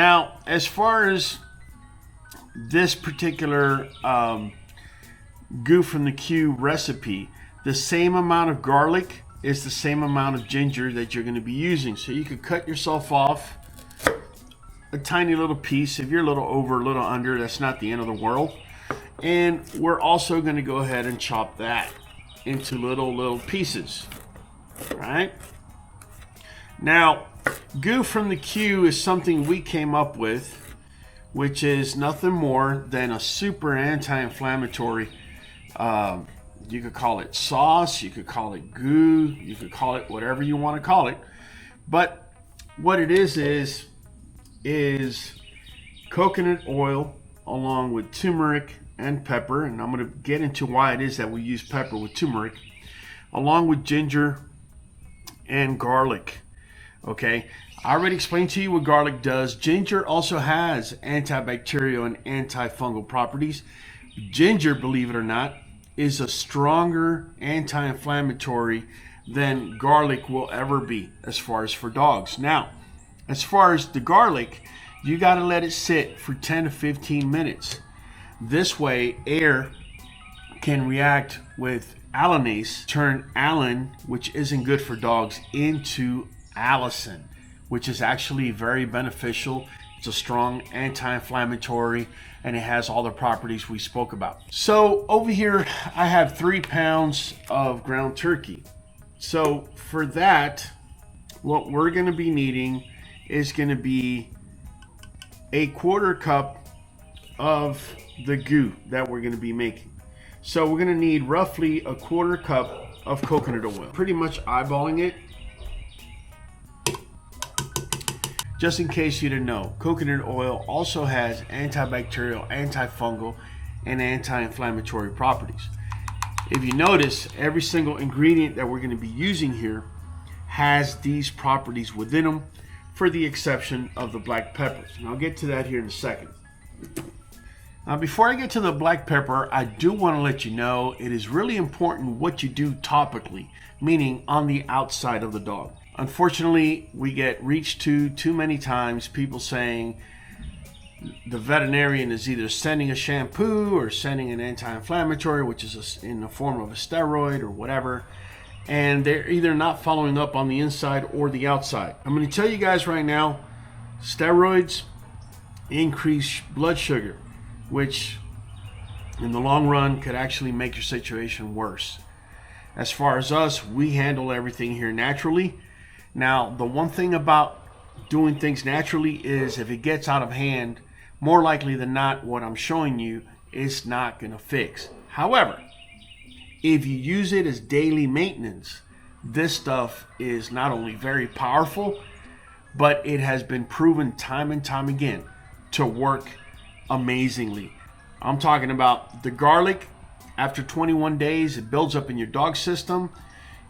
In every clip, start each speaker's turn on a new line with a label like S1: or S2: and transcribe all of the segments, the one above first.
S1: Now, as far as this particular Goo from the Q recipe, the same amount of garlic is the same amount of ginger that you're going to be using. So you could cut yourself off a tiny little piece. If you're a little over, a little under, that's not the end of the world. And we're also going to go ahead and chop that into little pieces. Right? Now, Goo from the Q is something we came up with, which is nothing more than a super anti-inflammatory. You could call it sauce, you could call it goo, you could call it whatever you want to call it. But what it is coconut oil along with turmeric and pepper. And I'm going to get into why it is that we use pepper with turmeric, along with ginger and garlic. Okay, I already explained to you what garlic does. Ginger also has antibacterial and antifungal properties. Ginger, believe it or not, is a stronger anti-inflammatory than garlic will ever be as far as for dogs. Now, as far as the garlic, you got to let it sit for 10 to 15 minutes. This way, air can react with allanase, turn allan, which isn't good for dogs, into allicin, which is actually very beneficial. It's a strong anti-inflammatory, and it has all the properties we spoke about. So over here, I have 3 pounds of ground turkey. So for that, what we're going to be needing is going to be a 1/4 cup of the goo that we're going to be making. So we're going to need roughly a 1/4 cup of coconut oil. Pretty much eyeballing it. Just in case you didn't know, coconut oil also has antibacterial, antifungal, and anti-inflammatory properties. If you notice, every single ingredient that we're going to be using here has these properties within them, for the exception of the black peppers. And I'll get to that here in a second. Now, before I get to the black pepper, I do want to let you know it is really important what you do topically, meaning on the outside of the dog. Unfortunately, we get reached to too many times, people saying the veterinarian is either sending a shampoo or sending an anti-inflammatory, which is in the form of a steroid or whatever, and they're either not following up on the inside or the outside. I'm going to tell you guys right now, steroids increase blood sugar, which in the long run could actually make your situation worse. As far as us, we handle everything here naturally. Now, the one thing about doing things naturally is if it gets out of hand, more likely than not, what I'm showing you is not going to fix. However, if you use it as daily maintenance, this stuff is not only very powerful, but it has been proven time and time again to work amazingly. I'm talking about the garlic. After 21 days, it builds up in your dog system.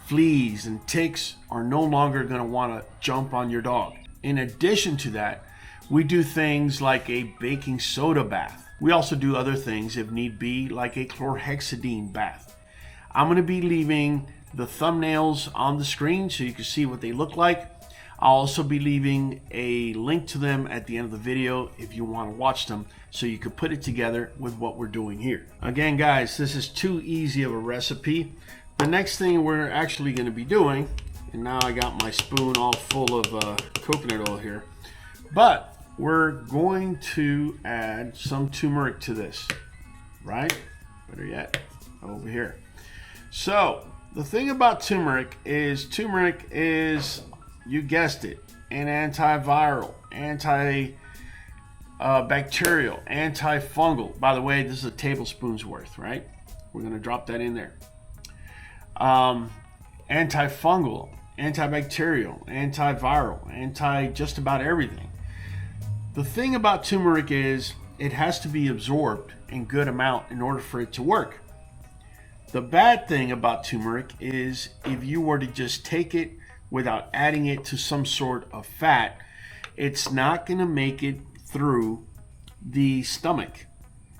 S1: Fleas and ticks are no longer going to want to jump on your dog. In addition to that, we do things like a baking soda bath. We also do other things if need be, like a chlorhexidine bath. I'm going to be leaving the thumbnails on the screen so you can see what they look like. I'll also be leaving a link to them at the end of the video if you want to watch them, so you can put it together with what we're doing here. Again, guys, this is too easy of a recipe. The next thing we're actually going to be doing, and now I got my spoon all full of coconut oil here, but we're going to add some turmeric to this, right? Better yet, over here. So the thing about turmeric is, you guessed it, an antiviral, antibacterial, antifungal. By the way, this is a tablespoon's worth, right? We're going to drop that in there. Antifungal, antibacterial, antiviral, just about everything. The thing about turmeric is it has to be absorbed in good amount in order for it to work. The bad thing about turmeric is if you were to just take it without adding it to some sort of fat, it's not going to make it through the stomach,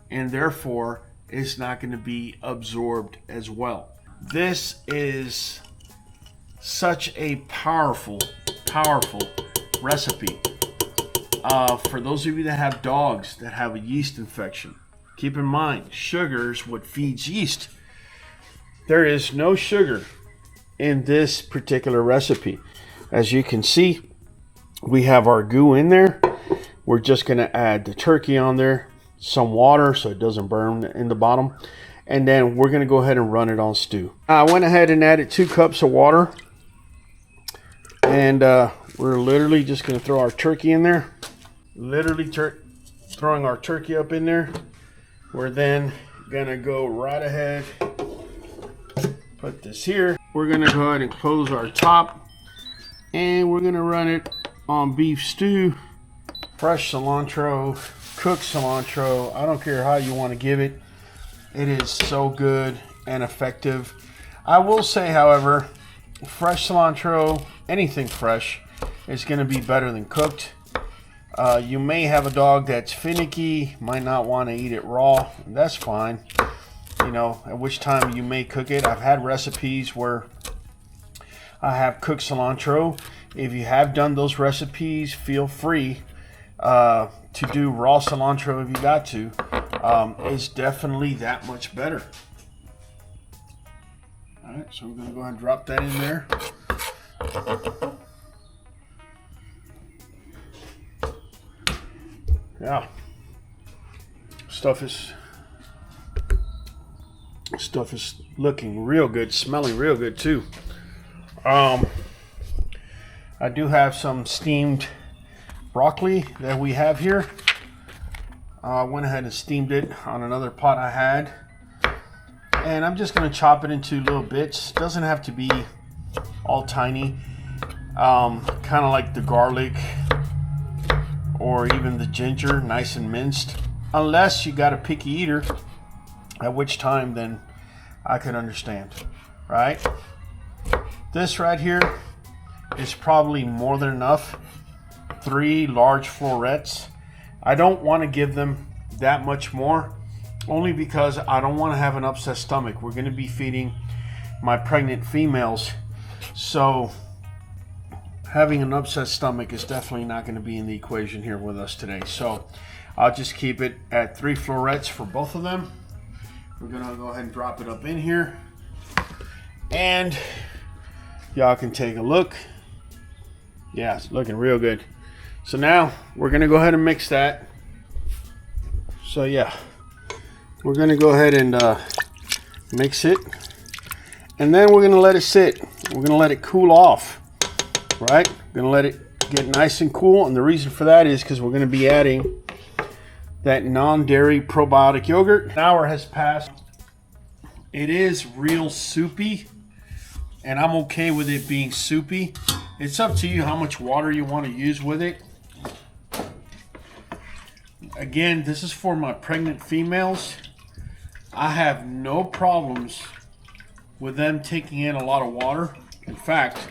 S1: and therefore it's not going to be absorbed as well. This is such a powerful recipe. For those of you that have dogs that have a yeast infection, keep in mind, sugar is what feeds yeast. There is no sugar in this particular recipe. As you can see, we have our goo in there. We're just going to add the turkey on there, some water so it doesn't burn in the bottom, and then we're going to go ahead and run it on stew. I went ahead and added 2 cups of water, and we're literally just going to throw our turkey in there. Literally throwing our turkey up in there. We're then going to go right ahead, put this here. We're going to go ahead and close our top, and we're going to run it on beef stew. Fresh cilantro, cooked cilantro, I don't care how you want to give it. It is so good and effective. I will say, however, fresh cilantro, anything fresh, is going to be better than cooked. You may have a dog that's finicky, might not want to eat it raw. That's fine. You know, at which time you may cook it. I've had recipes where I have cooked cilantro. If you have done those recipes, feel free to do raw cilantro if you got to. It's definitely that much better. Alright, so we're going to go ahead and drop that in there. Yeah, stuff is looking real good, smelling real good too. I do have some steamed broccoli that we have here. I went ahead and steamed it on another pot I had, and I'm just going to chop it into little bits. Doesn't have to be all tiny, kind of like the garlic or even the ginger, nice and minced, unless you got a picky eater, at which time then I could understand, right? This right here is probably more than enough. 3 large florets. I don't want to give them that much more, only because I don't want to have an upset stomach. We're going to be feeding my pregnant females, so having an upset stomach is definitely not going to be in the equation here with us today. So I'll just keep it at 3 florets for both of them. We're going to go ahead and drop it up in here, and y'all can take a look. Yeah, it's looking real good. So now we're going to go ahead and mix that. So yeah, we're going to go ahead and mix it, and then we're going to let it sit. We're going to let it cool off, right? We're going to let it get nice and cool, and the reason for that is because we're going to be adding that non-dairy probiotic yogurt. An hour has passed. It is real soupy, and I'm okay with it being soupy. It's up to you how much water you want to use with it. Again, this is for my pregnant females. I have no problems with them taking in a lot of water. In fact,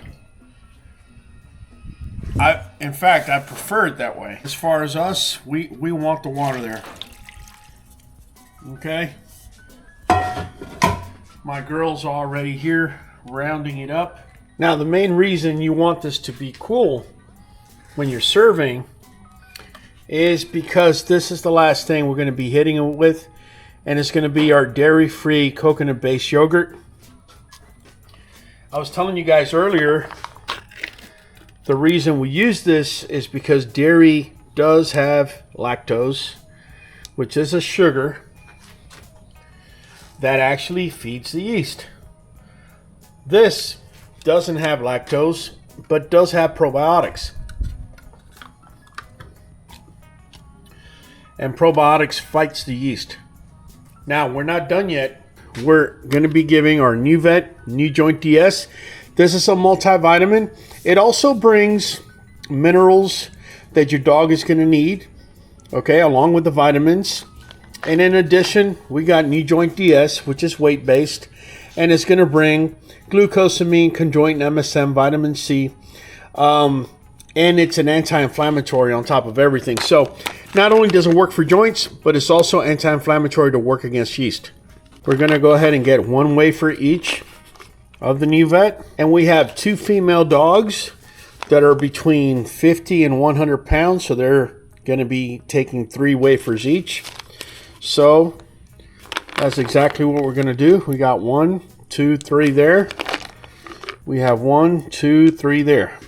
S1: I prefer it that way. As far as us, we want the water there. Okay. My girl's already here rounding it up. Now, the main reason you want this to be cool when you're serving is because this is the last thing we're going to be hitting it with, and it's going to be our dairy-free coconut-based yogurt. I was telling you guys earlier, the reason we use this is because dairy does have lactose, which is a sugar that actually feeds the yeast. This doesn't have lactose, but does have probiotics. And probiotics fights the yeast. Now, we're not done yet. We're going to be giving our Nuvet NuJoint DS. This is a multivitamin. It also brings minerals that your dog is going to need, okay, along with the vitamins. And in addition, we got NuJoint DS, which is weight-based, and it's going to bring glucosamine, conjoint MSM, vitamin C, and it's an anti-inflammatory on top of everything. So not only does it work for joints, but it's also anti-inflammatory to work against yeast. We're going to go ahead and get 1 wafer each of the Nuvet, and we have 2 female dogs that are between 50 and 100 pounds, so they're going to be taking 3 wafers each. So that's exactly what we're going to do. We got 1, 2, 3 there. We have 1, 2, 3 there.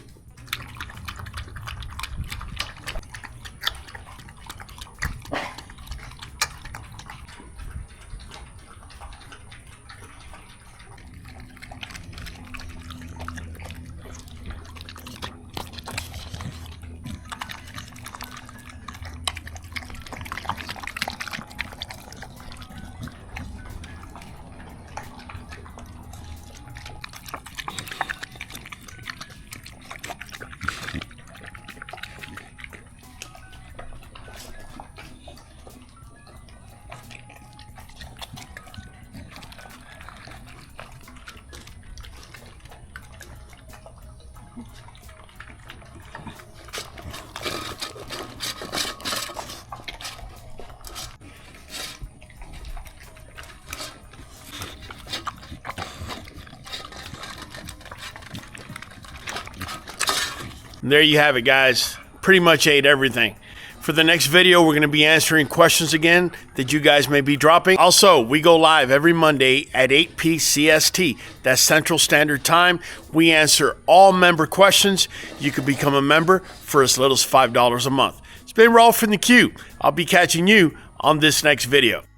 S1: And there you have it, guys. Pretty much ate everything. For the next video, we're going to be answering questions again that you guys may be dropping. Also, we go live every Monday at 8 p. CST. That's Central Standard Time. We answer all member questions. You can become a member for as little as $5 a month. It's been Raul from the Q. I'll be catching you on this next video.